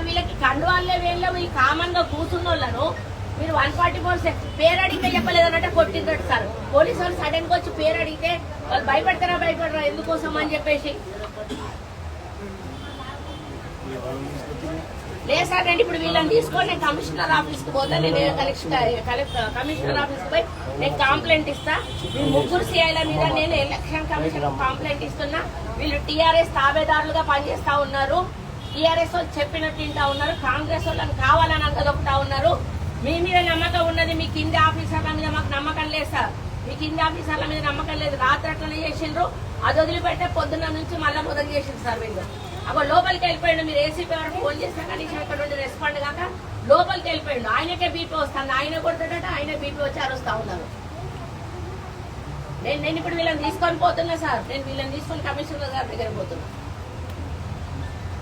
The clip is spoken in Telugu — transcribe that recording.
వీళ్ళకి కండువాళ్ళే వేళ్ళ వీళ్ళు కామన్ గా కూర్చున్న వాళ్ళను మీరు 144 పేరు అడిగితే చెప్పలేదన్నట్టు కొట్టిందట సార్. పోలీసు వాళ్ళు సడన్ గా వచ్చి పేరు అడిగితే వాళ్ళు భయపడతారా ఎందుకోసం అని చెప్పేసి లేదు సార్. నేను ఇప్పుడు వీళ్ళని తీసుకొని నేను కమిషనర్ ఆఫీస్కి పోతా. నేను కమిషనర్ ఆఫీస్కి పోయి నేను కంప్లైంట్ ఇస్తా. మీ ముగ్గురు సీఐల మీద నేను ఎలక్షన్ కమిషన్ కంప్లైంట్ ఇస్తున్నా. వీళ్ళు టీఆర్ఎస్ తాబేదారులుగా పనిచేస్తా ఉన్నారు. టీఆర్ఎస్ వాళ్ళు చెప్పినట్టు తింటా ఉన్నారు. కాంగ్రెస్ వాళ్ళని కావాలని అంగదొక్కుతా ఉన్నారు. మీ మీద నమ్మకం ఉన్నది, మీ కింది ఆఫీసర్ల మీద మాకు నమ్మకం లేదు సార్. మీ కింది ఆఫీసర్ల మీద నమ్మకం లేదు. రాత్రి అట్లనే చేసిండ్రు. అది వదిలిపెట్టే పొద్దున్న నుంచి మళ్ళా మొదలు చేసిండ్రు సార్. వీళ్ళు అప్పుడు లోపలికి వెళ్ళిపోయాడు. మీరు ఏసీపీ వరకు ఫోన్ చేసినా కనీసం ఇక్కడ నుండి రెస్పాండ్ కాక లోపలికి వెళ్ళిపోయాడు. ఆయనకే బీపీ వస్తుంది. ఆయన కొడతాడట, ఆయన బీపీ వచ్చి అరుస్తా ఉన్నారు. నేను ఇప్పుడు వీళ్ళని తీసుకొని పోతున్నా సార్. నేను వీళ్ళని తీసుకొని కమిషనర్ గారి దగ్గర పోతున్నా.